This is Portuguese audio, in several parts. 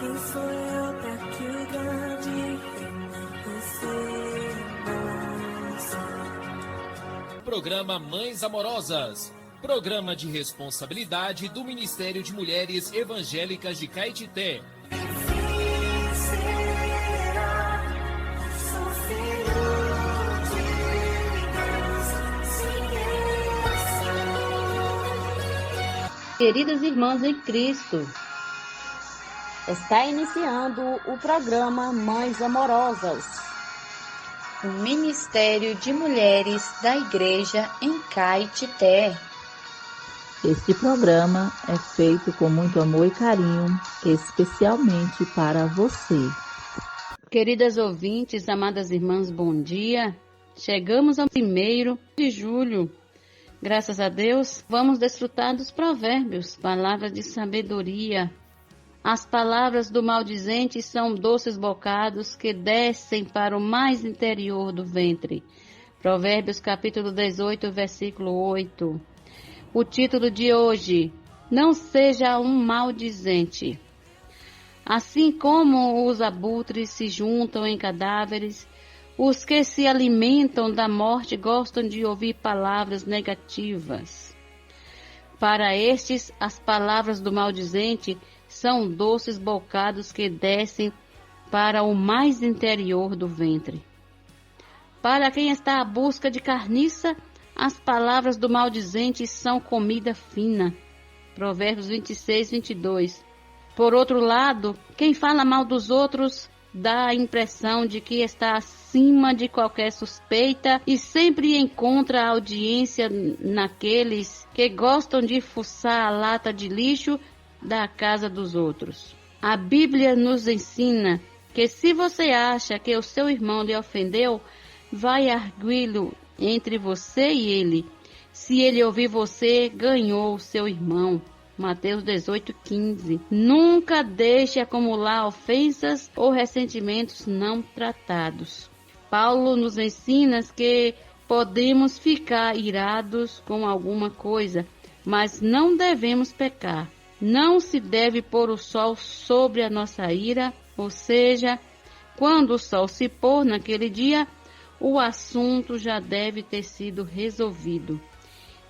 Quem sou eu pra que o grande receba? Programa Mães Amorosas. Programa de responsabilidade do Ministério de Mulheres Evangélicas de Caetité. Queridas irmãs em Cristo, está iniciando o programa Mães Amorosas, o Ministério de Mulheres da Igreja em Caetité. Este programa é feito com muito amor e carinho, especialmente para você. Queridas ouvintes, amadas irmãs, bom dia. Chegamos ao 1º de julho. Graças a Deus, vamos desfrutar dos provérbios, palavras de sabedoria. As palavras do maldizente são doces bocados que descem para o mais interior do ventre. Provérbios capítulo 18, versículo 8. O título de hoje: Não seja um maldizente. Assim como os abutres se juntam em cadáveres, os que se alimentam da morte gostam de ouvir palavras negativas. Para estes, as palavras do maldizente são doces bocados que descem para o mais interior do ventre. Para quem está à busca de carniça, as palavras do maldizente são comida fina. Provérbios 26, 22. Por outro lado, quem fala mal dos outros dá a impressão de que está acima de qualquer suspeita e sempre encontra audiência naqueles que gostam de fuçar a lata de lixo da casa dos outros. A Bíblia nos ensina que se você acha que o seu irmão lhe ofendeu, vai arguí-lo entre você e ele. Se ele ouvir você, ganhou o seu irmão. Mateus 18, 15. Nunca deixe acumular ofensas ou ressentimentos não tratados. Paulo nos ensina que podemos ficar irados com alguma coisa, mas não devemos pecar. Não se deve pôr o sol sobre a nossa ira, ou seja, quando o sol se pôr naquele dia, o assunto já deve ter sido resolvido.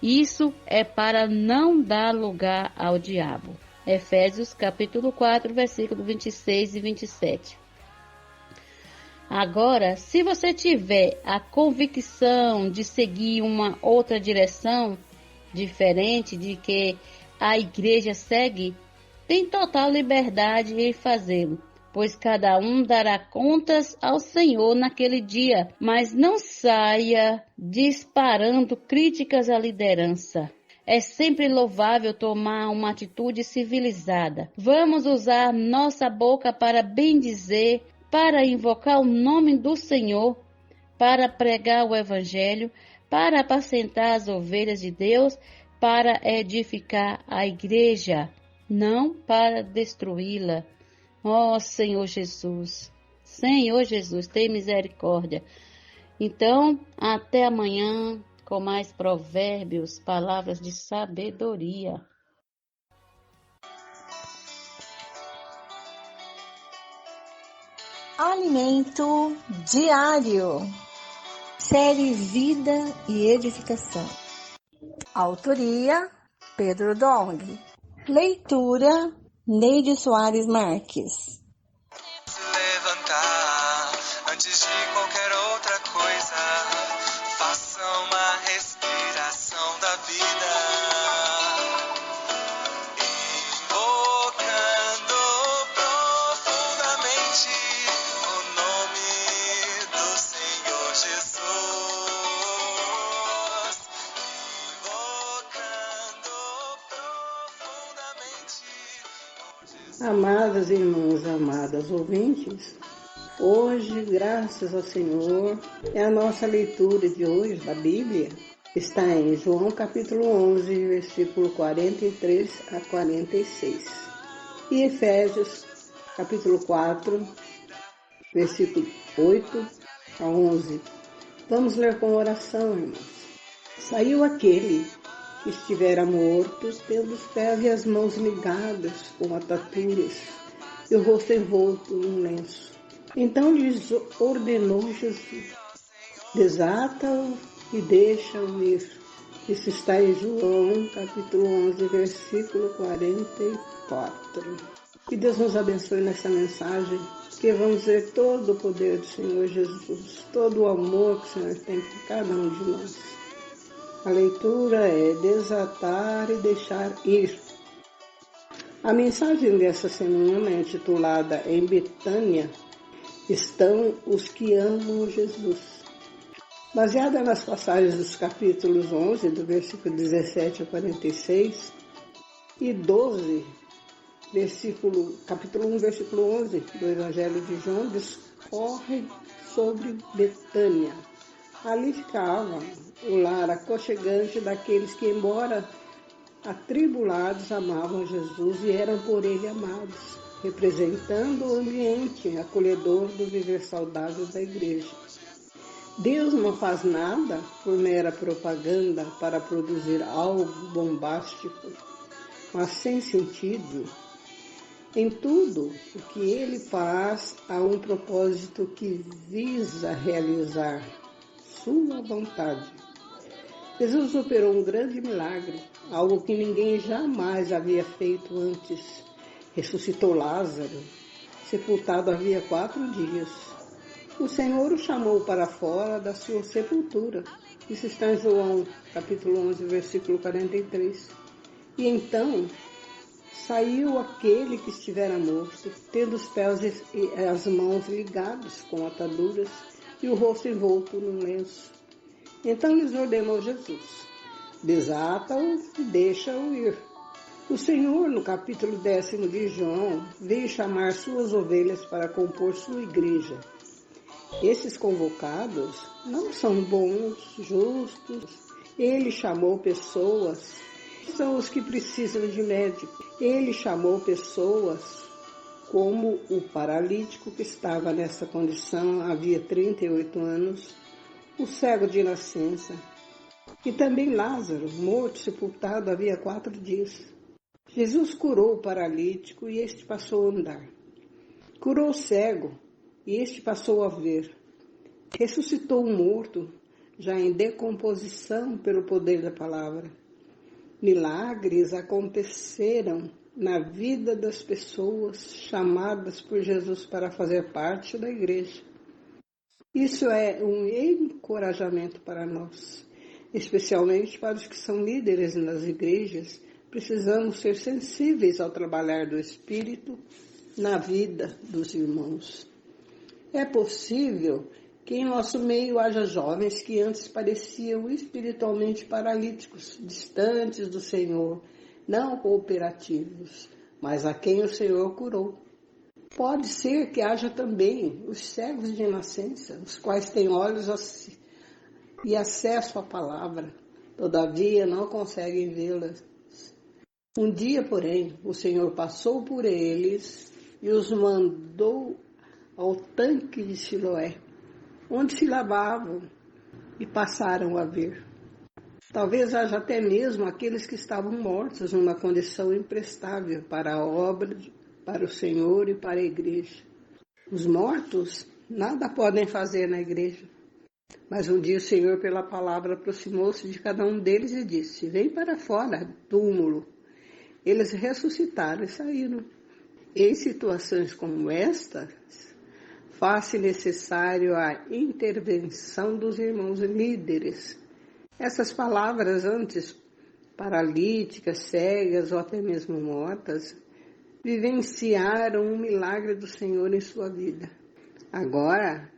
Isso é para não dar lugar ao diabo. Efésios capítulo 4, versículo 26 e 27. Agora, se você tiver a convicção de seguir uma outra direção, diferente de que a igreja segue, tem total liberdade em fazê-lo, pois cada um dará contas ao Senhor naquele dia, mas não saia disparando críticas à liderança. É sempre louvável tomar uma atitude civilizada. Vamos usar nossa boca para bendizer, para invocar o nome do Senhor, para pregar o Evangelho, para apacentar as ovelhas de Deus, para edificar a igreja, não para destruí-la. Ó Senhor Jesus, tem misericórdia. Então, até amanhã com mais provérbios, palavras de sabedoria. Alimento diário. Série Vida e Edificação. Autoria: Pedro Dong. Leitura: Neide Soares Marques. Levantar antes de qualquer outra coisa, faça uma respiração da vida, invocando profundamente o nome do Senhor Jesus, invocando profundamente. Amadas irmãs, amadas ouvintes, hoje, graças ao Senhor, a nossa leitura de hoje da Bíblia está em João capítulo 11, versículo 43 a 46, e Efésios capítulo 4, versículo 8 a 11. Vamos ler com oração, irmãos. Saiu aquele que estivera morto, tendo os pés e as mãos ligadas com ataduras, e o rosto envolto num lenço. Então lhes ordenou Jesus: desata-o e deixa-o ir. Isso está em João, capítulo 11, versículo 44. Que Deus nos abençoe nessa mensagem, que vamos ver todo o poder do Senhor Jesus, todo o amor que o Senhor tem por cada um de nós. A leitura é desatar e deixar ir. A mensagem dessa semana é intitulada Em Betânia estão os que amam Jesus. Baseada nas passagens dos capítulos 11, do versículo 17 a 46, e 12, capítulo 1, versículo 11 do Evangelho de João, discorre sobre Betânia. Ali ficava o lar aconchegante daqueles que, embora atribulados, amavam Jesus e eram por ele amados, representando o ambiente acolhedor do viver saudável da igreja. Deus não faz nada por mera propaganda para produzir algo bombástico, mas sem sentido. Em tudo o que ele faz, há um propósito que visa realizar sua vontade. Jesus operou um grande milagre, algo que ninguém jamais havia feito antes. Ressuscitou Lázaro, sepultado havia 4 dias. O Senhor o chamou para fora da sua sepultura. Isso está em João, capítulo 11, versículo 43. E então saiu aquele que estivera morto, tendo os pés e as mãos ligados com ataduras e o rosto envolto num lenço. Então lhes ordenou Jesus: desata-o e deixa-o ir. O Senhor, no capítulo 10 de João, veio chamar suas ovelhas para compor sua igreja. Esses convocados não são bons, justos. Ele chamou pessoas, são os que precisam de médico. Ele chamou pessoas como o paralítico que estava nessa condição havia 38 anos, o cego de nascença, e também Lázaro, morto, sepultado havia 4 dias. Jesus curou o paralítico e este passou a andar. Curou o cego e este passou a ver. Ressuscitou o morto, já em decomposição pelo poder da palavra. Milagres aconteceram na vida das pessoas chamadas por Jesus para fazer parte da igreja. Isso é um encorajamento para nós, especialmente para os que são líderes nas igrejas. Precisamos ser sensíveis ao trabalhar do Espírito na vida dos irmãos. É possível que em nosso meio haja jovens que antes pareciam espiritualmente paralíticos, distantes do Senhor, não cooperativos, mas a quem o Senhor curou. Pode ser que haja também os cegos de nascença, os quais têm olhos e acesso à palavra, todavia não conseguem vê-las. Um dia, porém, o Senhor passou por eles e os mandou ao tanque de Siloé, onde se lavavam e passaram a ver. Talvez haja até mesmo aqueles que estavam mortos numa condição imprestável para a obra, para o Senhor e para a igreja. Os mortos nada podem fazer na igreja. Mas um dia o Senhor, pela palavra, aproximou-se de cada um deles e disse: vem para fora do túmulo. Eles ressuscitaram e saíram. Em situações como estas, faz-se necessário a intervenção dos irmãos líderes. Essas palavras antes paralíticas, cegas ou até mesmo mortas, vivenciaram um milagre do Senhor em sua vida. Agora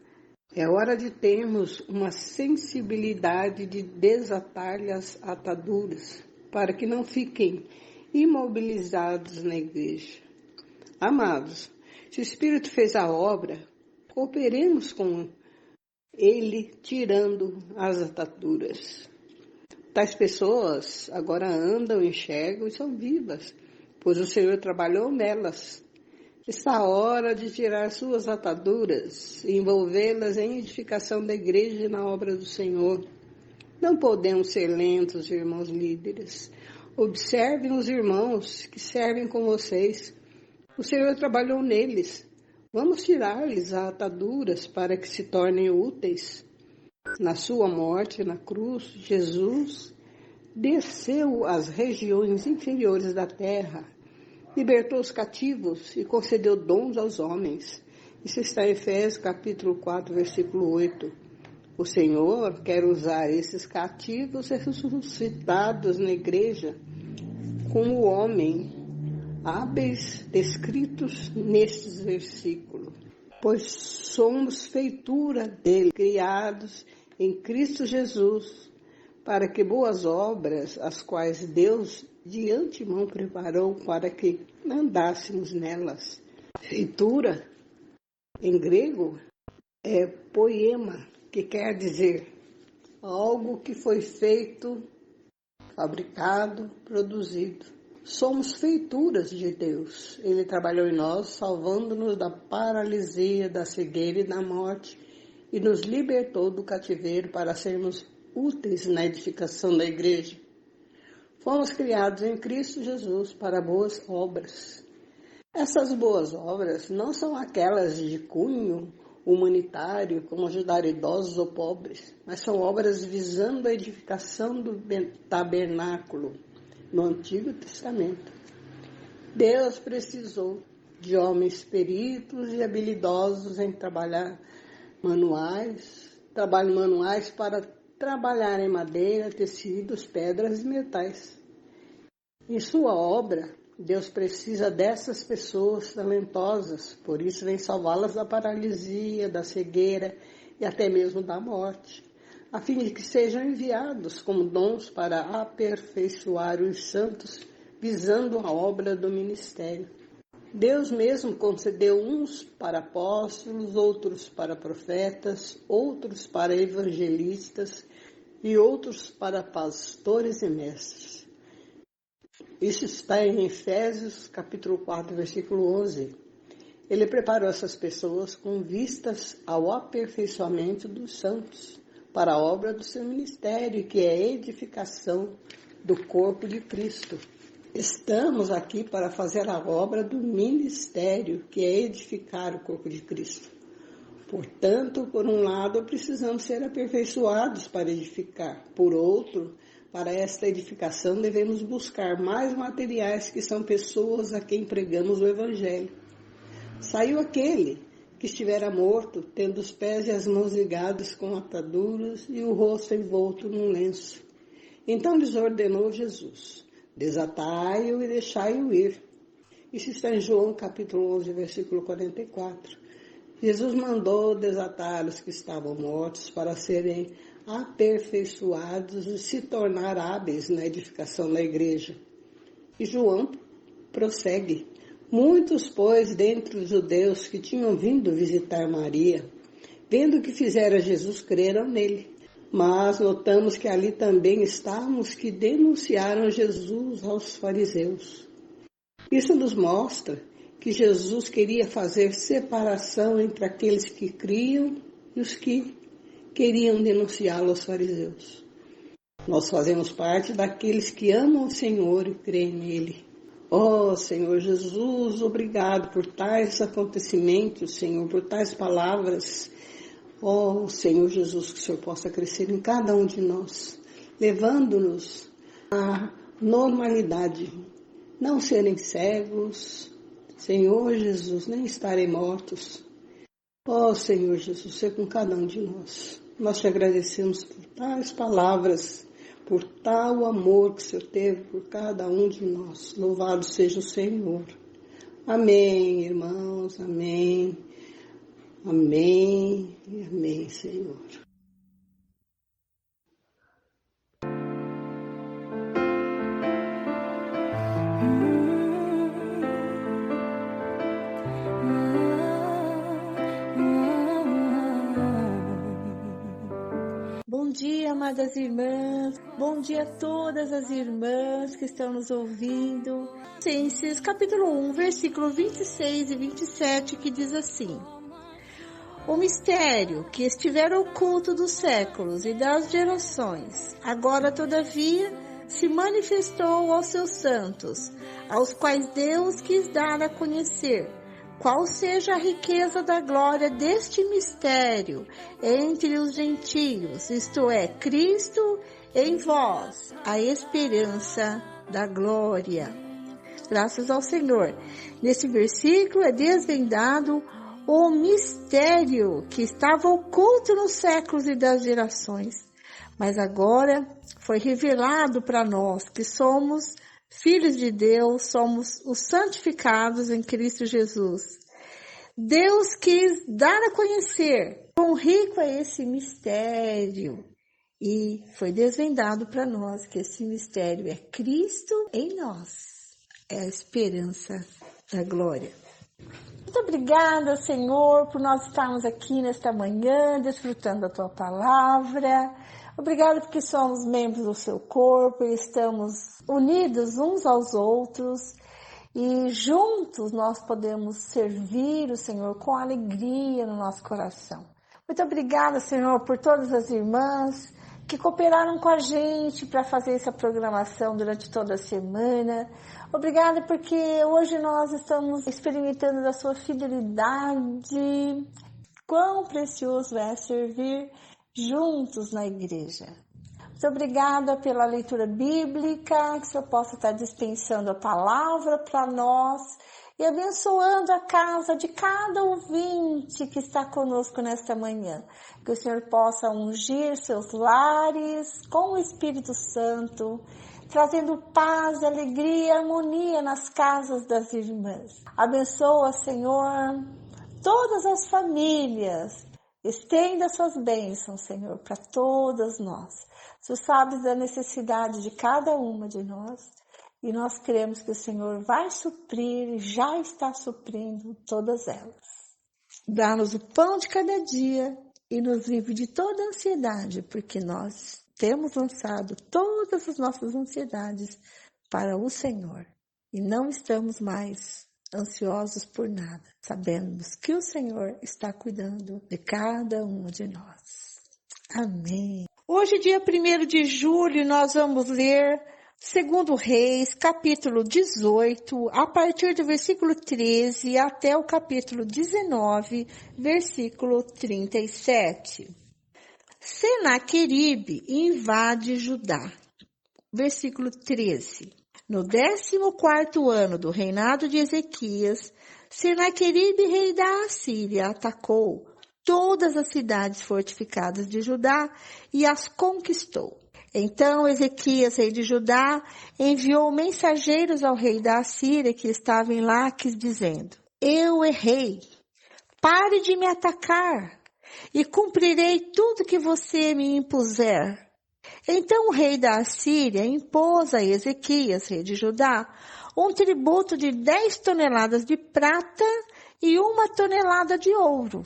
é hora de termos uma sensibilidade de desatar-lhe as ataduras, para que não fiquem imobilizados na igreja. Amados, se o Espírito fez a obra, cooperemos com Ele, tirando as ataduras. Tais pessoas agora andam, enxergam e são vivas, pois o Senhor trabalhou nelas. Está a hora de tirar suas ataduras e envolvê-las em edificação da igreja e na obra do Senhor. Não podemos ser lentos, irmãos líderes. Observem os irmãos que servem com vocês. O Senhor trabalhou neles. Vamos tirar-lhes as ataduras para que se tornem úteis. Na sua morte, na cruz, Jesus desceu às regiões inferiores da terra, libertou os cativos e concedeu dons aos homens. Isso está em Efésios capítulo 4, versículo 8. O Senhor quer usar esses cativos ressuscitados na igreja como homem hábeis descritos nestes versículos, pois somos feitura dele, criados em Cristo Jesus, para que boas obras, as quais Deus de antemão preparou para que andássemos nelas. Feitura, em grego, é poema, que quer dizer algo que foi feito, fabricado, produzido. Somos feituras de Deus. Ele trabalhou em nós, salvando-nos da paralisia, da cegueira e da morte, e nos libertou do cativeiro para sermos úteis na edificação da igreja. Fomos criados em Cristo Jesus para boas obras. Essas boas obras não são aquelas de cunho humanitário, como ajudar idosos ou pobres, mas são obras visando a edificação do tabernáculo no Antigo Testamento. Deus precisou de homens peritos e habilidosos em trabalhos manuais para trabalhar em madeira, tecidos, pedras e metais. Em sua obra, Deus precisa dessas pessoas talentosas, por isso vem salvá-las da paralisia, da cegueira e até mesmo da morte, a fim de que sejam enviados como dons para aperfeiçoar os santos, visando a obra do ministério. Deus mesmo concedeu uns para apóstolos, outros para profetas, outros para evangelistas e outros para pastores e mestres. Isso está em Efésios capítulo 4, versículo 11. Ele preparou essas pessoas com vistas ao aperfeiçoamento dos santos, para a obra do seu ministério, que é a edificação do corpo de Cristo. Estamos aqui para fazer a obra do ministério, que é edificar o corpo de Cristo. Portanto, por um lado, precisamos ser aperfeiçoados para edificar. Por outro, para esta edificação, devemos buscar mais materiais, que são pessoas a quem pregamos o Evangelho. Saiu aquele que estivera morto, tendo os pés e as mãos ligados com ataduras e o rosto envolto num lenço. Então lhes ordenou Jesus: desatai-o e deixai-o ir. Isso está em João capítulo 11, versículo 44. Jesus mandou desatar os que estavam mortos para serem aperfeiçoados e se tornar hábeis na edificação da igreja. E João prossegue: muitos, pois, dentre os judeus que tinham vindo visitar Maria, vendo o que fizera Jesus, creram nele. Mas notamos que ali também estavam os que denunciaram Jesus aos fariseus. Isso nos mostra que Jesus queria fazer separação entre aqueles que criam e os que queriam denunciá-lo aos fariseus. Nós fazemos parte daqueles que amam o Senhor e creem nele. Oh, Senhor Jesus, obrigado por tais acontecimentos, Senhor, por tais palavras. Oh, Senhor Jesus, que o Senhor possa crescer em cada um de nós, levando-nos à normalidade, não serem cegos, Senhor Jesus, nem estarem mortos. Oh, Senhor Jesus, seja com cada um de nós. Nós te agradecemos por tais palavras, por tal amor que o Senhor teve por cada um de nós. Louvado seja o Senhor. Amém, irmãos, amém. Amém e amém, Senhor. Bom dia, amadas irmãs. Bom dia a todas as irmãs que estão nos ouvindo. Colossenses, capítulo 1, versículo 26 e 27, que diz assim: o mistério que estiver oculto dos séculos e das gerações, agora, todavia, se manifestou aos seus santos, aos quais Deus quis dar a conhecer qual seja a riqueza da glória deste mistério entre os gentios, isto é, Cristo em vós, a esperança da glória. Graças ao Senhor. Nesse versículo é desvendado o mistério que estava oculto nos séculos e das gerações, mas agora foi revelado para nós que somos filhos de Deus, somos os santificados em Cristo Jesus. Deus quis dar a conhecer quão rico é esse mistério e foi desvendado para nós que esse mistério é Cristo em nós, é a esperança da glória. Muito obrigada, Senhor, por nós estarmos aqui nesta manhã, desfrutando da Tua palavra. Obrigada porque somos membros do Seu corpo e estamos unidos uns aos outros e juntos nós podemos servir o Senhor com alegria no nosso coração. Muito obrigada, Senhor, por todas as irmãs que cooperaram com a gente para fazer essa programação durante toda a semana. Obrigada porque hoje nós estamos experimentando da sua fidelidade. Quão precioso é servir juntos na igreja. Muito obrigada pela leitura bíblica, que o Senhor possa estar dispensando a palavra para nós e abençoando a casa de cada ouvinte que está conosco nesta manhã. Que o Senhor possa ungir seus lares com o Espírito Santo, trazendo paz, alegria e harmonia nas casas das irmãs. Abençoa, Senhor, todas as famílias. Estenda suas bênçãos, Senhor, para todas nós. Tu sabes da necessidade de cada uma de nós e nós cremos que o Senhor vai suprir, já está suprindo todas elas. Dá-nos o pão de cada dia e nos livre de toda ansiedade, porque nós temos lançado todas as nossas ansiedades para o Senhor e não estamos mais ansiosos por nada. Sabemos que o Senhor está cuidando de cada um de nós. Amém. Hoje, dia 1º de julho, nós vamos ler 2 Reis, capítulo 18, a partir do versículo 13 até o capítulo 19, versículo 37. Senaqueribe invade Judá. Versículo 13. No 14º ano do reinado de Ezequias, Senaqueribe, rei da Assíria, atacou todas as cidades fortificadas de Judá e as conquistou. Então Ezequias, rei de Judá, enviou mensageiros ao rei da Assíria que estava em Laques, dizendo: Eu errei, pare de me atacar e cumprirei tudo que você me impuser. Então o rei da Assíria impôs a Ezequias, rei de Judá, um tributo de 10 toneladas de prata e 1 tonelada de ouro.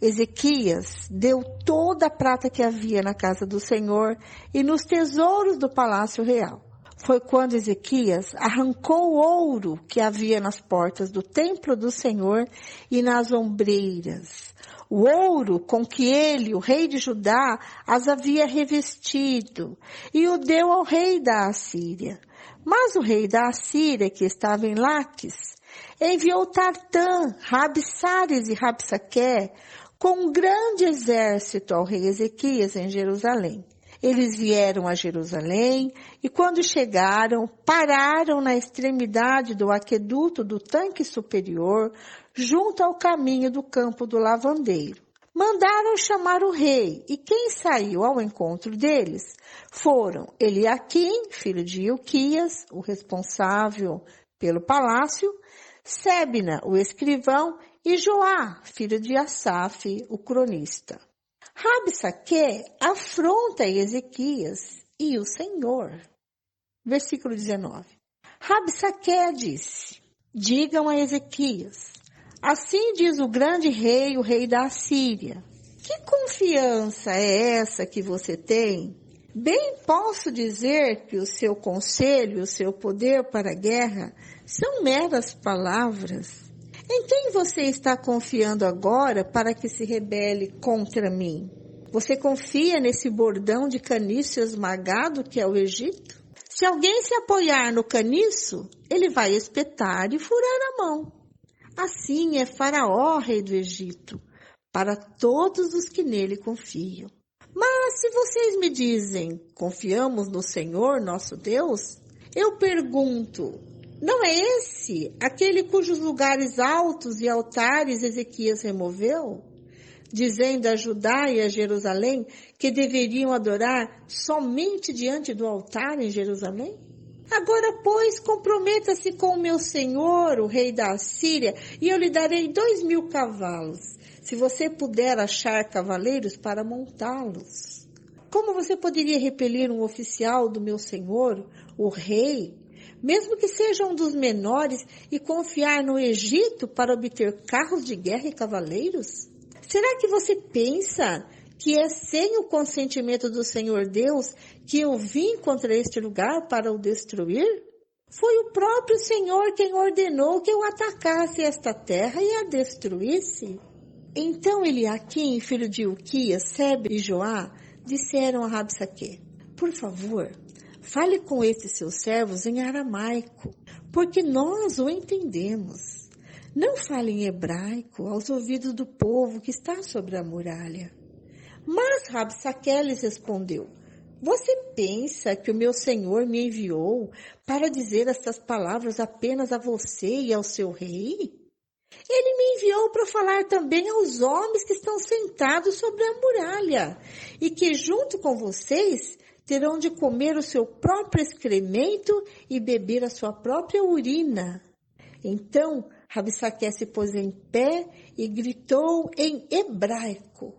Ezequias deu toda a prata que havia na casa do Senhor e nos tesouros do palácio real. Foi quando Ezequias arrancou o ouro que havia nas portas do templo do Senhor e nas ombreiras. O ouro com que ele, o rei de Judá, as havia revestido e o deu ao rei da Assíria. Mas o rei da Assíria, que estava em Laques, enviou Tartã, Rabsares e Rabsaqué com um grande exército ao rei Ezequias em Jerusalém. Eles vieram a Jerusalém e, quando chegaram, pararam na extremidade do aqueduto do tanque superior, junto ao caminho do campo do lavandeiro. Mandaram chamar o rei, e quem saiu ao encontro deles foram Eliaquim, filho de Ilquias, o responsável pelo palácio, Sebna, o escrivão, e Joá, filho de Asaf, o cronista. Rabsaqué afronta Ezequias e o Senhor. Versículo 19. Rabsaqué disse: Digam a Ezequias: Assim diz o grande rei, o rei da Assíria: Que confiança é essa que você tem? Bem posso dizer que o seu conselho e o seu poder para a guerra são meras palavras. Em quem você está confiando agora para que se rebele contra mim? Você confia nesse bordão de caniço esmagado que é o Egito? Se alguém se apoiar no caniço, ele vai espetar e furar a mão. Assim é Faraó, rei do Egito, para todos os que nele confiam. Mas se vocês me dizem, confiamos no Senhor, nosso Deus, eu pergunto, não é esse aquele cujos lugares altos e altares Ezequias removeu, dizendo a Judá e a Jerusalém que deveriam adorar somente diante do altar em Jerusalém? Agora, pois, comprometa-se com o meu senhor, o rei da Assíria, e eu lhe darei 2.000 cavalos, se você puder achar cavaleiros para montá-los. Como você poderia repelir um oficial do meu senhor, o rei, mesmo que seja um dos menores, e confiar no Egito para obter carros de guerra e cavaleiros? Será que você pensa que é sem o consentimento do Senhor Deus que eu vim contra este lugar para o destruir? Foi o próprio Senhor quem ordenou que eu atacasse esta terra e a destruísse. Então Eliaquim, filho de Hilquias, Sebe e Joá, disseram a Rabsaque, por favor, fale com estes seus servos em aramaico, porque nós o entendemos. Não fale em hebraico aos ouvidos do povo que está sobre a muralha. Mas Rabsaque lhes respondeu, você pensa que o meu senhor me enviou para dizer estas palavras apenas a você e ao seu rei? Ele me enviou para falar também aos homens que estão sentados sobre a muralha e que junto com vocês terão de comer o seu próprio excremento e beber a sua própria urina. Então Rabsaque se pôs em pé e gritou em hebraico,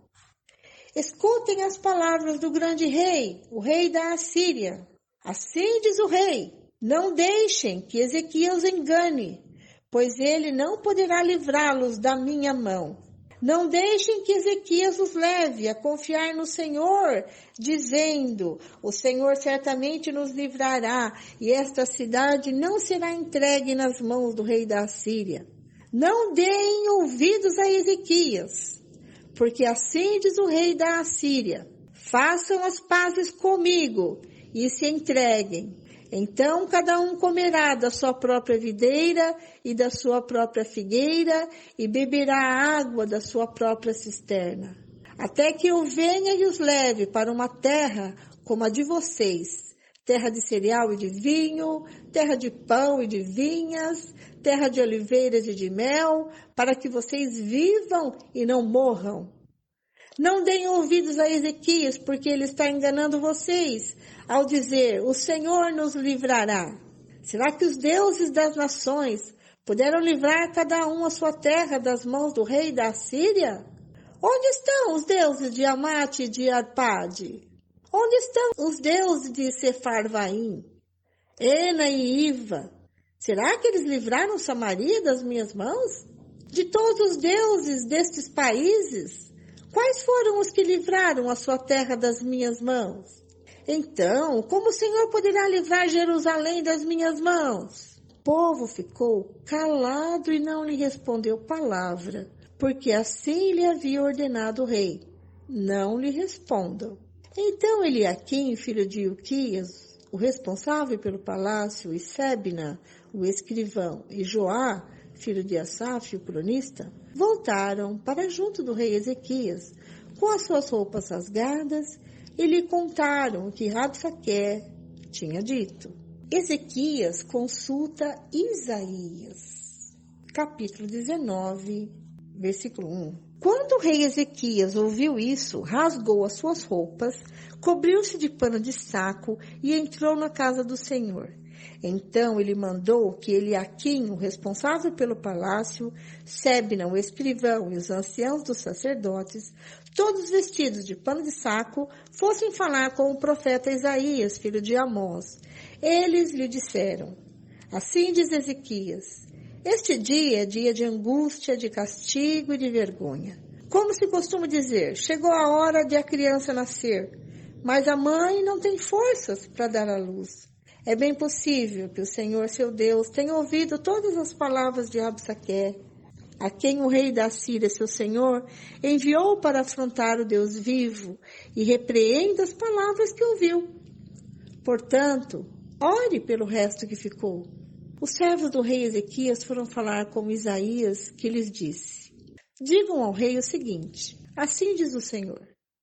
escutem as palavras do grande rei, o rei da Assíria. Assim diz o rei, não deixem que Ezequias os engane, pois ele não poderá livrá-los da minha mão. Não deixem que Ezequias os leve a confiar no Senhor, dizendo, o Senhor certamente nos livrará e esta cidade não será entregue nas mãos do rei da Assíria. Não deem ouvidos a Ezequias, porque assim diz o rei da Assíria, façam as pazes comigo e se entreguem. Então cada um comerá da sua própria videira e da sua própria figueira e beberá a água da sua própria cisterna. Até que eu venha e os leve para uma terra como a de vocês, terra de cereal e de vinho, terra de pão e de vinhas, terra de oliveiras e de mel, para que vocês vivam e não morram. Não deem ouvidos a Ezequias, porque ele está enganando vocês, ao dizer, o Senhor nos livrará. Será que os deuses das nações puderam livrar cada um a sua terra das mãos do rei da Assíria? Onde estão os deuses de Amate e de Arpade? Onde estão os deuses de Sefarvaim, Ena e Iva? Será que eles livraram Samaria das minhas mãos? De todos os deuses destes países, quais foram os que livraram a sua terra das minhas mãos? Então, como o Senhor poderá livrar Jerusalém das minhas mãos? O povo ficou calado e não lhe respondeu palavra, porque assim lhe havia ordenado o rei. Não lhe respondam. Então Eliaquim, filho de Hilquias, o responsável pelo palácio, e Sebna, o escrivão, e Joá, filho de Asaf, o cronista, voltaram para junto do rei Ezequias, com as suas roupas rasgadas, e lhe contaram o que Rabsaque tinha dito. Ezequias consulta Isaías, capítulo 19, versículo 1. Quando o rei Ezequias ouviu isso, rasgou as suas roupas, cobriu-se de pano de saco e entrou na casa do Senhor. Então ele mandou que Eliaquim, o responsável pelo palácio, Sebna, o escrivão e os anciãos dos sacerdotes, todos vestidos de pano de saco, fossem falar com o profeta Isaías, filho de Amós. Eles lhe disseram, assim diz Ezequias, este dia é dia de angústia, de castigo e de vergonha. Como se costuma dizer, chegou a hora de a criança nascer, mas a mãe não tem forças para dar à luz. É bem possível que o Senhor, seu Deus, tenha ouvido todas as palavras de Rabsaque, a quem o rei da Assíria, seu senhor, enviou para afrontar o Deus vivo, e repreenda as palavras que ouviu. Portanto, Ore pelo resto que ficou. Os servos do rei Ezequias foram falar com Isaías, que lhes disse: digam ao rei o seguinte: assim diz o Senhor,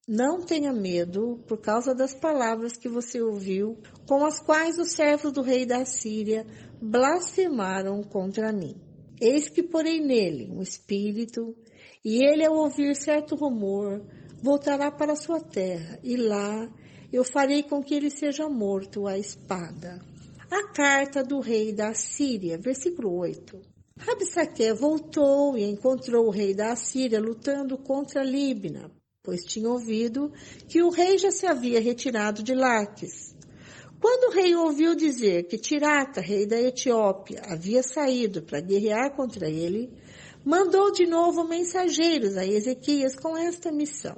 não tenha medo por causa das palavras que você ouviu, com as quais os servos do rei da Síria blasfemaram contra mim. Eis que porei nele um espírito, e ele, ao ouvir certo rumor, voltará para sua terra, e lá eu farei com que ele seja morto à espada. A carta do rei da Síria, versículo 8. Rabsaque voltou e encontrou o rei da Síria lutando contra Líbina, pois tinha ouvido que o rei já se havia retirado de Laques. Quando o rei ouviu dizer que Tirata, rei da Etiópia, havia saído para guerrear contra ele, mandou de novo mensageiros a Ezequias com esta missão: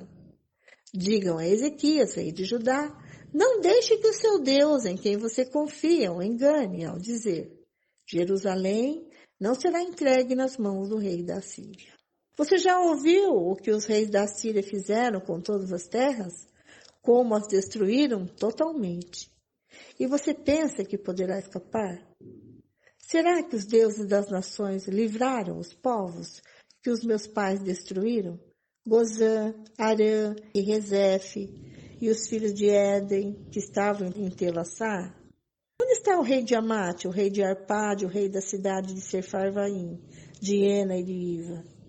digam a Ezequias, rei de Judá, não deixe que o seu Deus, em quem você confia, o engane ao dizer: Jerusalém não será entregue nas mãos do rei da Síria. Você já ouviu o que os reis da Síria fizeram com todas as terras? Como as destruíram totalmente. E você pensa que poderá escapar? Será que os deuses das nações livraram os povos que os meus pais destruíram? Gozã, Arã e Rezefe, e os filhos de Éden, que estavam em Telassar? Onde está o rei de Amate, o rei de Arpade, o rei da cidade de Sefarvaim, de Ena e de Iva?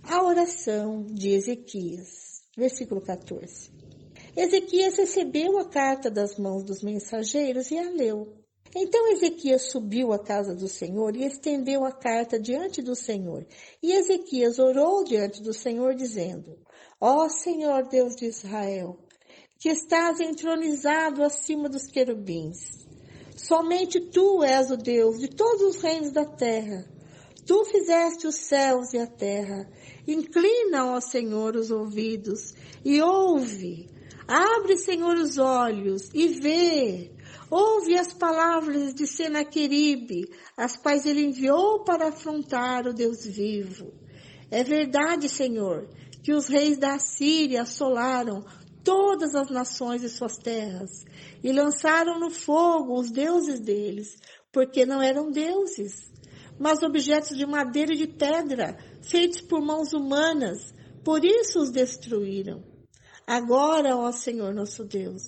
A oração de Ezequias, versículo 14. Ezequias recebeu a carta das mãos dos mensageiros e a leu. Então Ezequias subiu à casa do Senhor e estendeu a carta diante do Senhor. E Ezequias orou diante do Senhor, dizendo: ó Senhor Deus de Israel, que estás entronizado acima dos querubins, somente tu és o Deus de todos os reinos da terra. Tu fizeste os céus e a terra. Inclina, ó Senhor, os ouvidos e ouve. Abre, Senhor, os olhos e vê. Ouve as palavras de Senaqueribe, as quais ele enviou para afrontar o Deus vivo. É verdade, Senhor, que os reis da Síria assolaram todas as nações e suas terras e lançaram no fogo os deuses deles, porque não eram deuses, mas objetos de madeira e de pedra, feitos por mãos humanas. Por isso os destruíram. Agora, ó Senhor nosso Deus,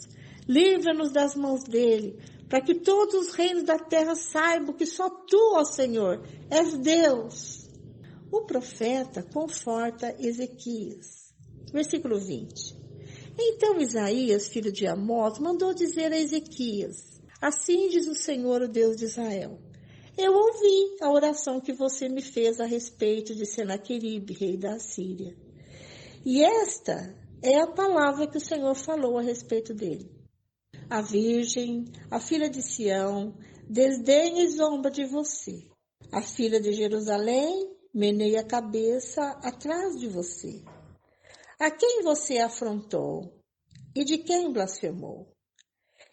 livra-nos das mãos dele, para que todos os reinos da terra saibam que só tu, ó Senhor, és Deus. O profeta conforta Ezequias. Versículo 20. Então Isaías, filho de Amós, mandou dizer a Ezequias: assim diz o Senhor, o Deus de Israel: eu ouvi a oração que você me fez a respeito de Senaqueribe, rei da Síria. E esta é a palavra que o Senhor falou a respeito dele. A virgem, a filha de Sião, desdenha e zomba de você. A filha de Jerusalém meneia a cabeça atrás de você. A quem você afrontou? E de quem blasfemou?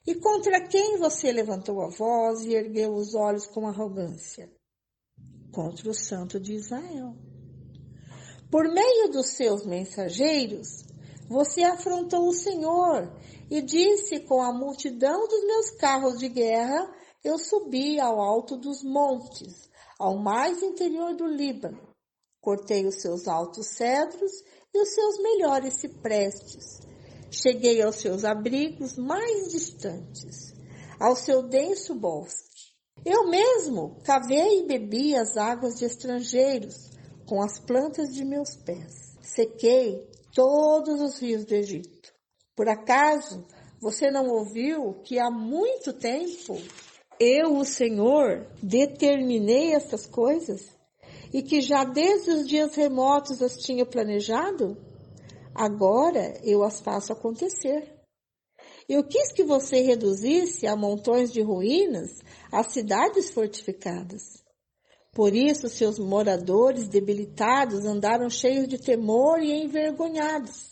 E contra quem você levantou a voz e ergueu os olhos com arrogância? Contra o Santo de Israel. Por meio dos seus mensageiros, você afrontou o Senhor e disse: com a multidão dos meus carros de guerra, eu subi ao alto dos montes, ao mais interior do Líbano. Cortei os seus altos cedros e os seus melhores ciprestes. Cheguei aos seus abrigos mais distantes, ao seu denso bosque. Eu mesmo cavei e bebi as águas de estrangeiros com as plantas de meus pés. Sequei todos os rios do Egito. Por acaso você não ouviu que há muito tempo eu, o Senhor, determinei estas coisas e que já desde os dias remotos as tinha planejado? Agora eu as faço acontecer. Eu quis que você reduzisse a montões de ruínas as cidades fortificadas. Por isso seus moradores debilitados andaram cheios de temor e envergonhados.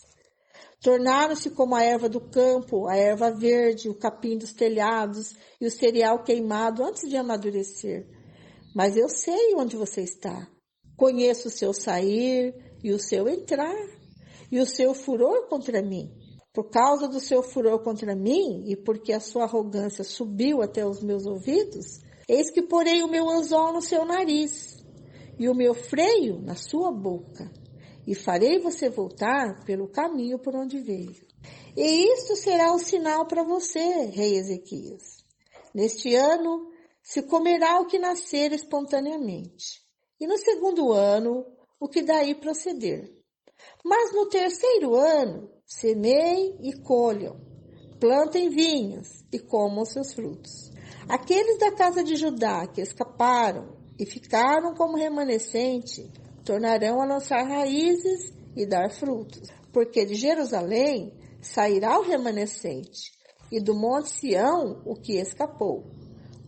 Tornaram-se como a erva do campo, a erva verde, o capim dos telhados e o cereal queimado antes de amadurecer. Mas eu sei onde você está. Conheço o seu sair e o seu entrar, e o seu furor contra mim. Por causa do seu furor contra mim e porque a sua arrogância subiu até os meus ouvidos, eis que porei o meu anzol no seu nariz e o meu freio na sua boca, e farei você voltar pelo caminho por onde veio. E isto será o sinal para você, rei Ezequias. Neste ano se comerá o que nascer espontaneamente, e no segundo ano o que daí proceder. Mas no terceiro ano semeiem e colham, plantem vinhas e comam seus frutos. Aqueles da casa de Judá que escaparam e ficaram como remanescente, tornarão a lançar raízes e dar frutos, porque de Jerusalém sairá o remanescente, e do monte Sião o que escapou.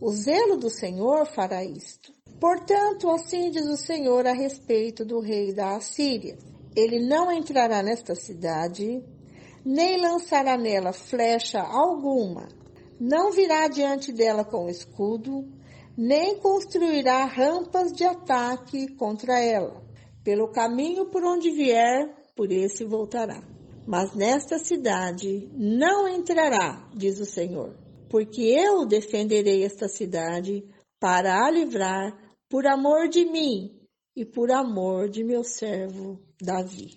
O zelo do Senhor fará isto. Portanto, assim diz o Senhor a respeito do rei da Assíria: ele não entrará nesta cidade, nem lançará nela flecha alguma, não virá diante dela com escudo, nem construirá rampas de ataque contra ela. Pelo caminho por onde vier, por esse voltará. Mas nesta cidade não entrará, diz o Senhor, porque eu defenderei esta cidade para a livrar por amor de mim e por amor de meu servo Davi.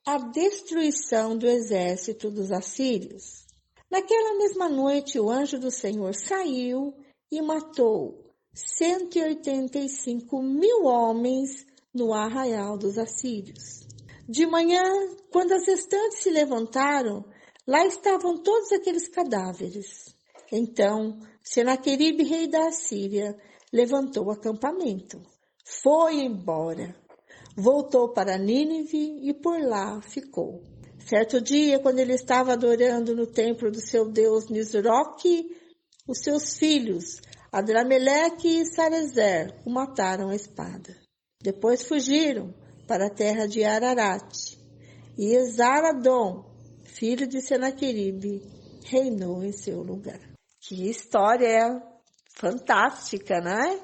A destruição do exército dos assírios. Naquela mesma noite, o anjo do Senhor saiu e matou 185.000 homens no arraial dos assírios. De manhã, quando as restantes se levantaram, lá estavam todos aqueles cadáveres. Então, Senaqueribe, rei da Assíria, levantou o acampamento. Foi embora. Voltou para Nínive e por lá ficou. Certo dia, quando ele estava adorando no templo do seu deus Nisroque, os seus filhos, Adrameleque e Sarezer, o mataram à espada. Depois fugiram para a terra de Ararat. E Esaradom, filho de Senaqueribe, reinou em seu lugar. Que história fantástica, não é?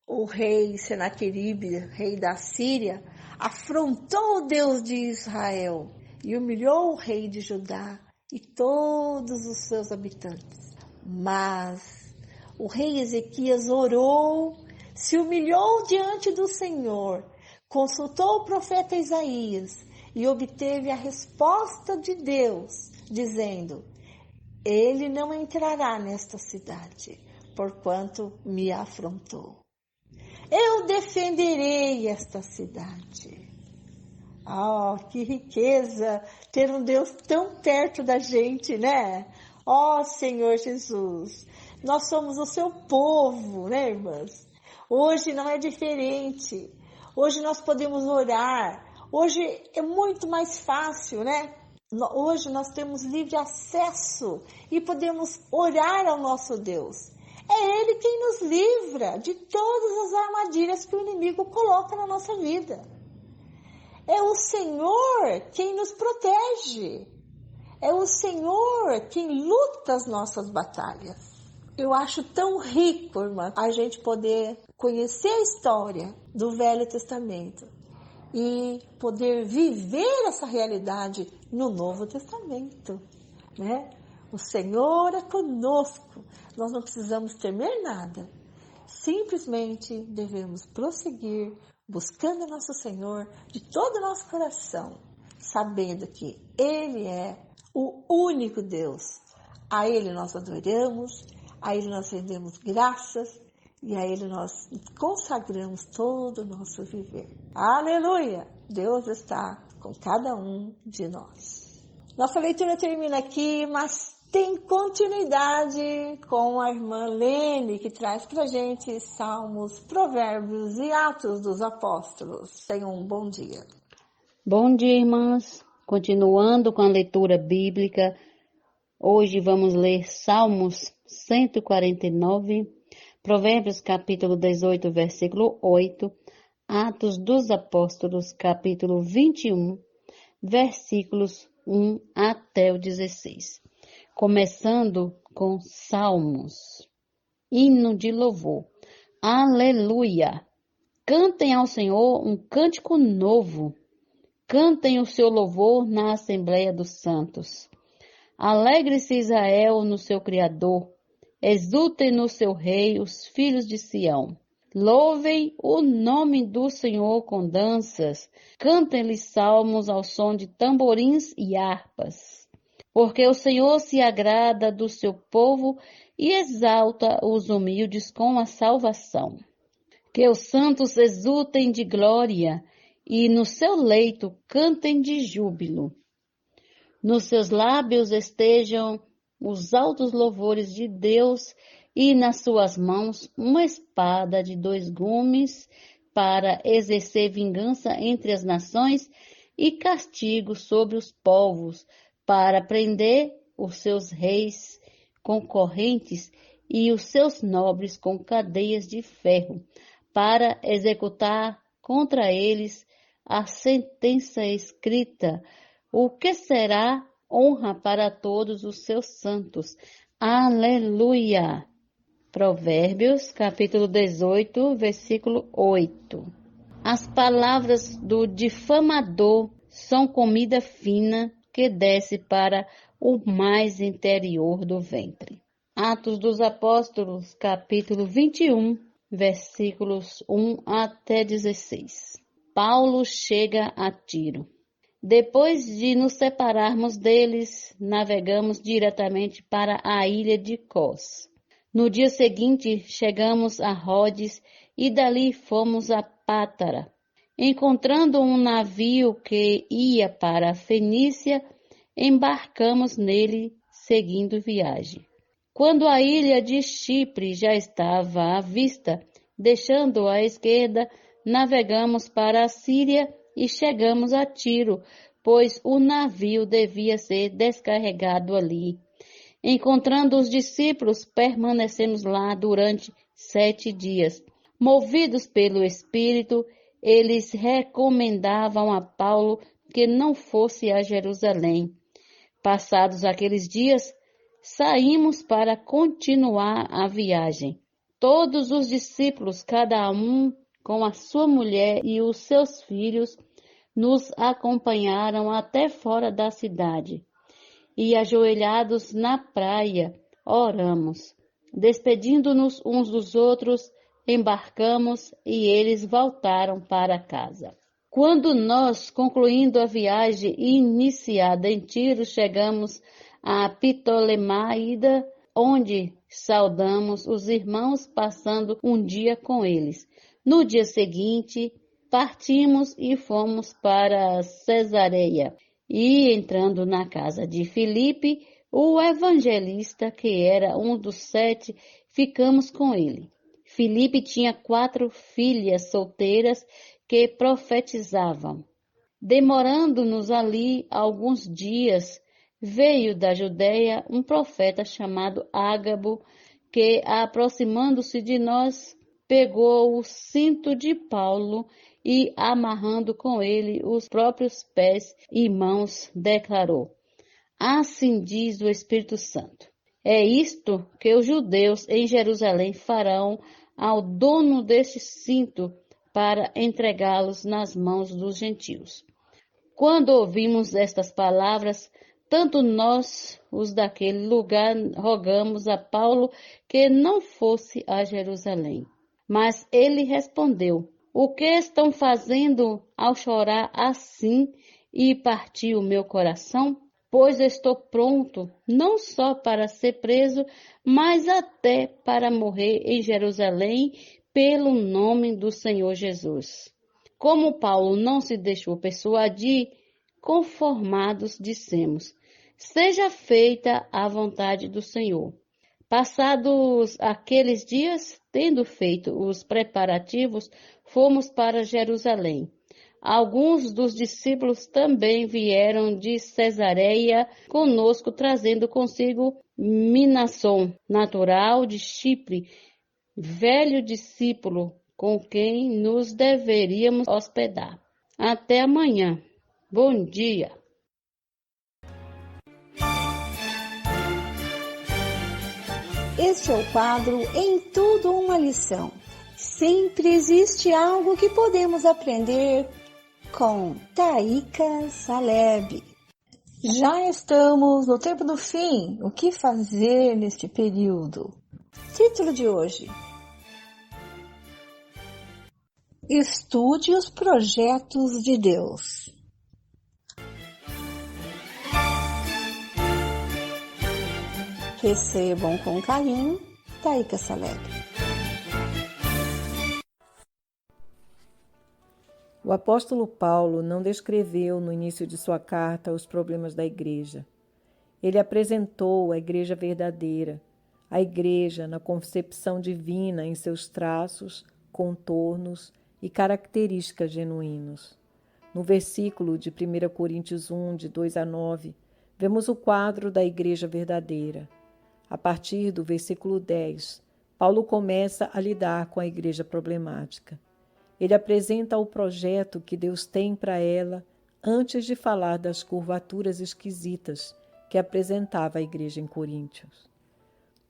O rei Senaqueribe, rei da Síria, afrontou o Deus de Israel e humilhou o rei de Judá e todos os seus habitantes. Mas o rei Ezequias orou, se humilhou diante do Senhor, consultou o profeta Isaías e obteve a resposta de Deus, dizendo: ele não entrará nesta cidade, porquanto me afrontou. Eu defenderei esta cidade. Oh, que riqueza ter um Deus tão perto da gente, né? Oh, Senhor Jesus, nós somos o seu povo, né, irmãs? Hoje não é diferente. Hoje nós podemos orar. Hoje é muito mais fácil, né? Hoje nós temos livre acesso e podemos orar ao nosso Deus. É Ele quem nos livra de todas as armadilhas que o inimigo coloca na nossa vida. É o Senhor quem nos protege. É o Senhor quem luta as nossas batalhas. Eu acho tão rico, irmã, a gente poder conhecer a história do Velho Testamento e poder viver essa realidade no Novo Testamento, né? O Senhor é conosco, nós não precisamos temer nada, simplesmente devemos prosseguir buscando nosso Senhor de todo o nosso coração, sabendo que Ele é o único Deus. A Ele nós adoramos, a Ele nós rendemos graças e a Ele nós consagramos todo o nosso viver. Aleluia! Deus está com cada um de nós. Nossa leitura termina aqui, mas tem continuidade com a irmã Lene, que traz pra gente Salmos, Provérbios e Atos dos Apóstolos. Tenham um bom dia. Bom dia, irmãs. Continuando com a leitura bíblica, hoje vamos ler Salmos 149, Provérbios capítulo 18, versículo 8, Atos dos Apóstolos capítulo 21, versículos 1 até o 16. Começando com Salmos, hino de louvor. Aleluia! Cantem ao Senhor um cântico novo. cantem o seu louvor na Assembleia dos Santos. Alegre-se Israel no seu Criador, exultem no seu Rei os filhos de Sião. Louvem o nome do Senhor com danças, cantem-lhe salmos ao som de tamborins e harpas. Porque o Senhor se agrada do seu povo e exalta os humildes com a salvação. Que os santos exultem de glória e no seu leito cantem de júbilo. Nos seus lábios estejam os altos louvores de Deus e nas suas mãos uma espada de 2 gumes para exercer vingança entre as nações e castigo sobre os povos, para prender os seus reis com correntes e os seus nobres com cadeias de ferro, para executar contra eles a sentença escrita, o que será honra para todos os seus santos. Aleluia! Provérbios, capítulo 18, versículo 8. As palavras do difamador são comida fina que desce para o mais interior do ventre. Atos dos Apóstolos, capítulo 21, versículos 1 até 16. Paulo chega a Tiro. Depois de nos separarmos deles, navegamos diretamente para a ilha de Cos. No dia seguinte, chegamos a Rhodes e dali fomos a Pátara. Encontrando um navio que ia para a Fenícia, embarcamos nele, seguindo viagem. Quando a ilha de Chipre já estava à vista, deixando à esquerda, navegamos para a Síria e chegamos a Tiro, pois o navio devia ser descarregado ali. Encontrando os discípulos, permanecemos lá durante 7 dias. Movidos pelo Espírito, eles recomendavam a Paulo que não fosse a Jerusalém. Passados aqueles dias, saímos para continuar a viagem. Todos os discípulos, cada um com a sua mulher e os seus filhos, nos acompanharam até fora da cidade. E ajoelhados na praia, oramos. Despedindo-nos uns dos outros, embarcamos e eles voltaram para casa. Quando nós, concluindo a viagem iniciada em Tiro, chegamos a Ptolemaida, onde saudamos os irmãos, passando um dia com eles. No dia seguinte, partimos e fomos para Cesareia. E entrando na casa de Filipe, o evangelista, que era um dos 7, ficamos com ele. Filipe tinha 4 filhas solteiras que profetizavam. Demorando-nos ali alguns dias, veio da Judeia um profeta chamado Ágabo, que, aproximando-se de nós, pegou o cinto de Paulo e, amarrando com ele os próprios pés e mãos, declarou: assim diz o Espírito Santo. É isto que os judeus em Jerusalém farão ao dono deste cinto para entregá-los nas mãos dos gentios. Quando ouvimos estas palavras, tanto nós, os daquele lugar, rogamos a Paulo que não fosse a Jerusalém. Mas ele respondeu: o que estão fazendo ao chorar assim e partir o meu coração? Pois estou pronto, não só para ser preso, mas até para morrer em Jerusalém pelo nome do Senhor Jesus. Como Paulo não se deixou persuadir, conformados dissemos: seja feita a vontade do Senhor. Passados aqueles dias, tendo feito os preparativos, fomos para Jerusalém. Alguns dos discípulos também vieram de Cesareia conosco, trazendo consigo Minasson, natural de Chipre, velho discípulo com quem nos deveríamos hospedar. Até amanhã. Bom dia. Este é o quadro Em Tudo Uma Lição. Sempre existe algo que podemos aprender com Taíka Saleb. Já estamos no tempo do fim. O que fazer neste período? Título de hoje: Estude os projetos de Deus. Recebam com carinho, Taíka Saleb. O apóstolo Paulo não descreveu no início de sua carta os problemas da igreja. Ele apresentou a igreja verdadeira, a igreja na concepção divina em seus traços, contornos e características genuínos. No versículo de 1 Coríntios 1, de 2 a 9, vemos o quadro da igreja verdadeira. A partir do versículo 10, Paulo começa a lidar com a igreja problemática. Ele apresenta o projeto que Deus tem para ela antes de falar das curvaturas esquisitas que apresentava a igreja em Coríntios.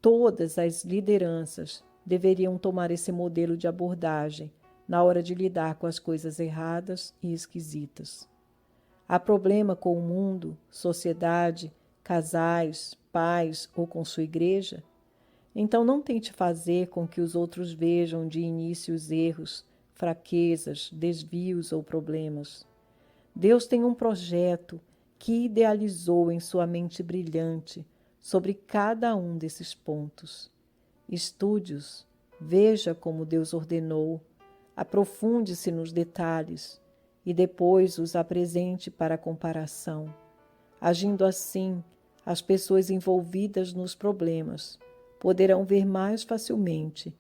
Todas as lideranças deveriam tomar esse modelo de abordagem na hora de lidar com as coisas erradas e esquisitas. Há problema com o mundo, sociedade, casais, pais ou com sua igreja? Então não tente fazer com que os outros vejam de início os erros, fraquezas, desvios ou problemas. Deus tem um projeto que idealizou em sua mente brilhante sobre cada um desses pontos. Estude-os, veja como Deus ordenou, aprofunde-se nos detalhes e depois os apresente para comparação. Agindo assim, as pessoas envolvidas nos problemas poderão ver mais facilmente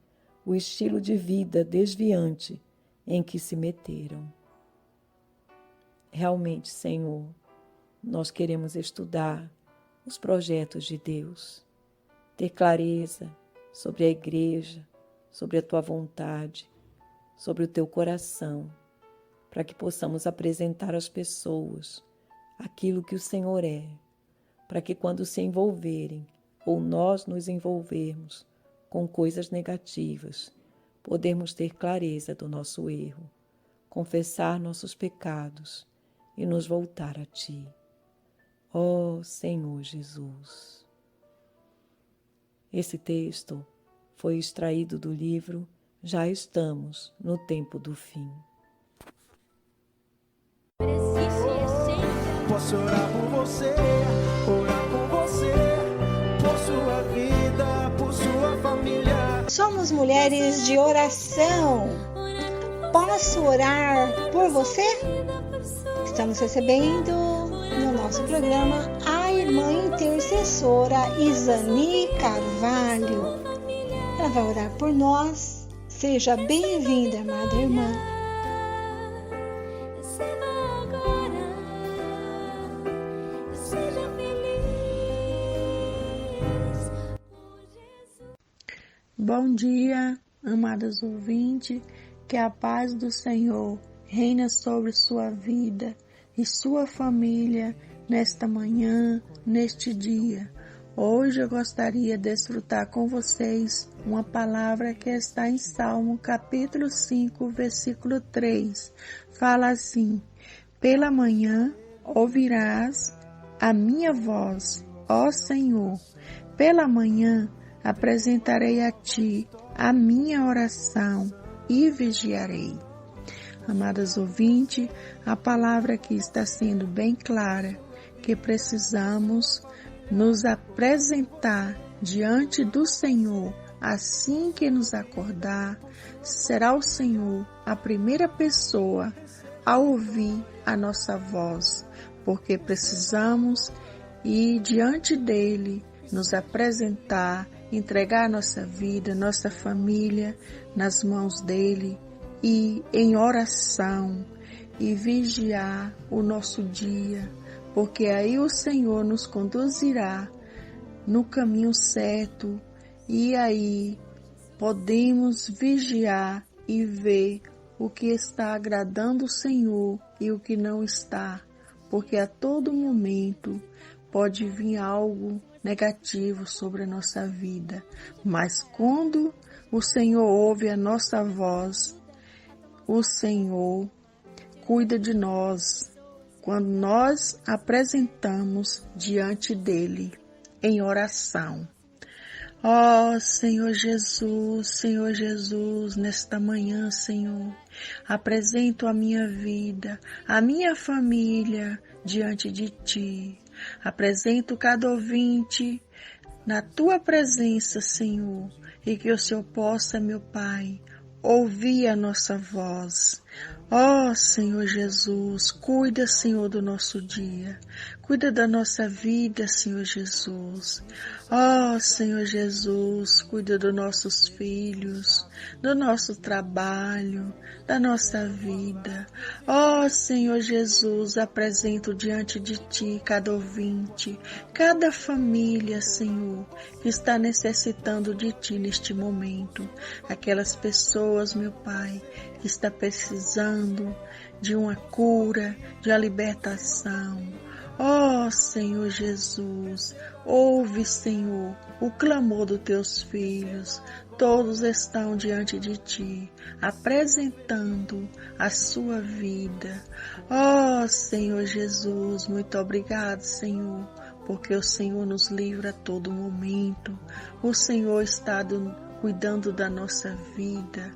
o estilo de vida desviante em que se meteram. Realmente, Senhor, nós queremos estudar os projetos de Deus, ter clareza sobre a igreja, sobre a Tua vontade, sobre o Teu coração, para que possamos apresentar às pessoas aquilo que o Senhor é, para que quando se envolverem ou nós nos envolvermos com coisas negativas, podemos ter clareza do nosso erro, confessar nossos pecados e nos voltar a Ti. Ó Senhor Jesus! Esse texto foi extraído do livro Já Estamos no Tempo do Fim. Posso orar por você, por sua vida, por sua família. Somos mulheres de oração. Posso orar por você? Estamos recebendo no nosso programa a irmã intercessora Isani Carvalho. Ela vai orar por nós. Seja bem-vinda, amada irmã. Bom dia, amadas ouvintes, que a paz do Senhor reina sobre sua vida e sua família nesta manhã, neste dia. Hoje eu gostaria de desfrutar com vocês uma palavra que está em Salmo capítulo 5, versículo 3. Fala assim: pela manhã ouvirás a minha voz, ó Senhor, pela manhã apresentarei a Ti a minha oração e vigiarei. Amadas ouvintes, a palavra aqui está sendo bem clara, que precisamos nos apresentar diante do Senhor assim que nos acordar. Será o Senhor a primeira pessoa a ouvir a nossa voz, porque precisamos ir diante dele, nos apresentar, entregar nossa vida, nossa família nas mãos dele e em oração e vigiar o nosso dia, porque aí o Senhor nos conduzirá no caminho certo e aí podemos vigiar e ver o que está agradando o Senhor e o que não está, porque a todo momento pode vir algo negativo sobre a nossa vida, mas quando o Senhor ouve a nossa voz, o Senhor cuida de nós quando nós apresentamos diante dele em oração. Ó Senhor Jesus, nesta manhã, Senhor, apresento a minha vida, a minha família diante de Ti. Apresento cada ouvinte na Tua presença, Senhor, e que o Senhor possa, meu Pai, ouvir a nossa voz. Ó Senhor Jesus, cuida, Senhor, do nosso dia. Cuida da nossa vida, Senhor Jesus. Ó Senhor Jesus, cuida dos nossos filhos, do nosso trabalho, da nossa vida. Ó Senhor Jesus, apresento diante de Ti cada ouvinte, cada família, Senhor, que está necessitando de Ti neste momento. Aquelas pessoas, meu Pai, que está precisando de uma cura, de uma libertação. Ó Senhor Jesus, ouve, Senhor, o clamor dos Teus filhos. Todos estão diante de Ti, apresentando a sua vida. Ó Senhor Jesus, muito obrigado, Senhor, porque o Senhor nos livra a todo momento. O Senhor está cuidando da nossa vida.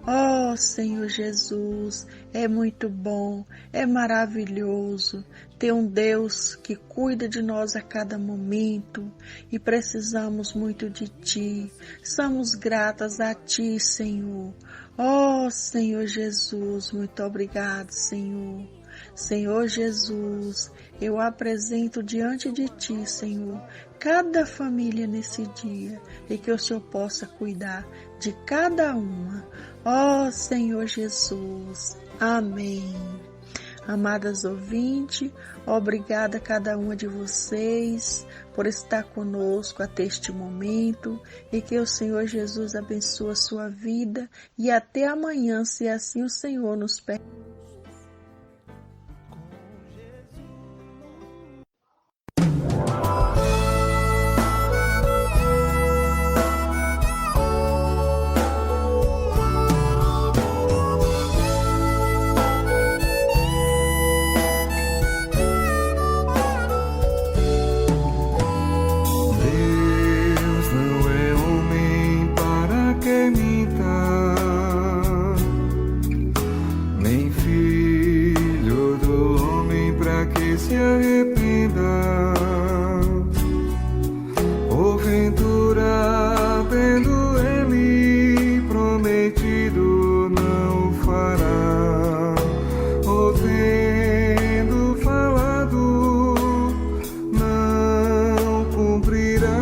Ó Senhor Jesus, é muito bom, é maravilhoso ter um Deus que cuida de nós a cada momento e precisamos muito de Ti. Somos gratas a Ti, Senhor. Ó Senhor Jesus, muito obrigado, Senhor. Senhor Jesus, eu apresento diante de Ti, Senhor, cada família nesse dia e que o Senhor possa cuidar de cada uma. Ó Senhor Jesus, amém. Amadas ouvintes, obrigada a cada uma de vocês por estar conosco até este momento e que o Senhor Jesus abençoe a sua vida e até amanhã, se assim o Senhor nos permitir. Se arrependa, porventura, tendo ele prometido, não fará, ou tendo falado, não cumprirá.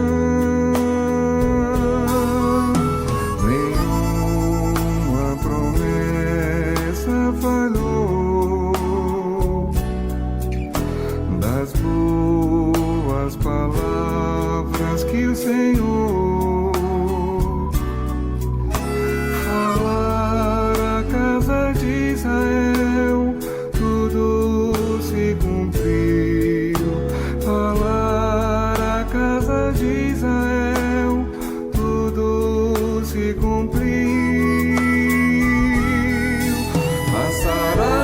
Nenhuma promessa falhou. Das boas palavras que o Senhor falar à casa de Israel, tudo se cumpriu. Falar à casa de Israel, tudo se cumpriu. Passará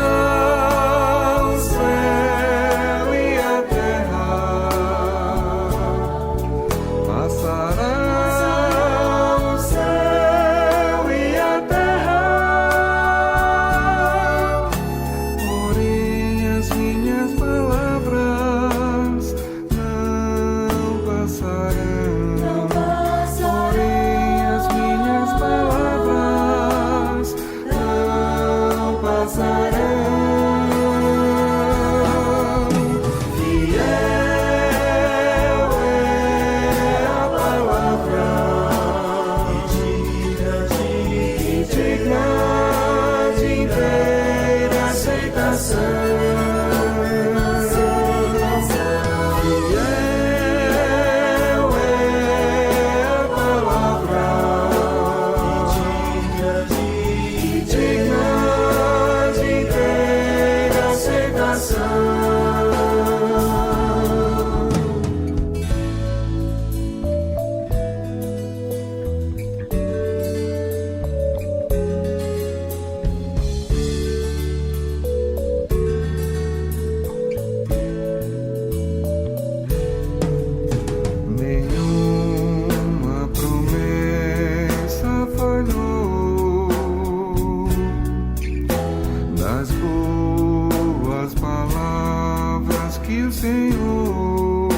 palavras que o Senhor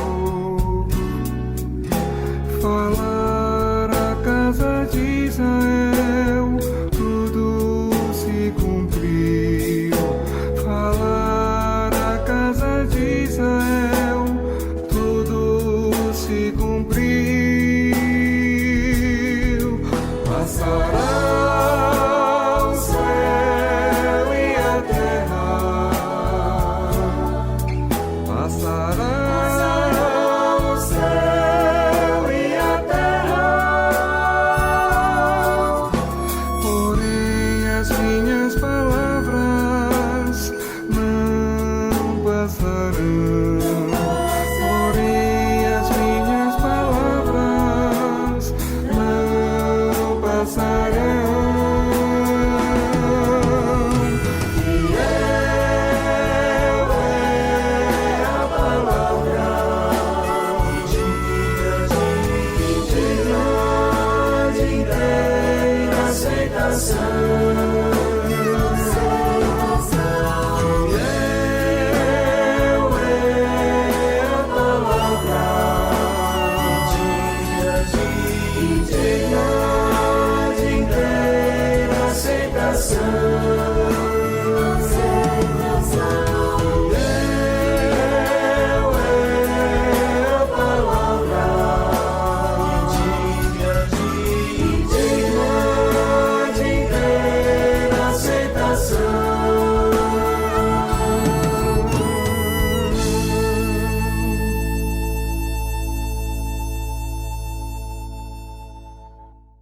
falar à casa de Israel, tudo se cumpriu. Falar à casa de Israel, tudo se cumpriu. Passará o céu e a terra, passará o céu e a terra, porém as minhas palavras não passarão. Porém as minhas palavras não passarão. Fiel é a palavra digna de inteira aceitação. Fiel é a palavra digna de inteira aceitação.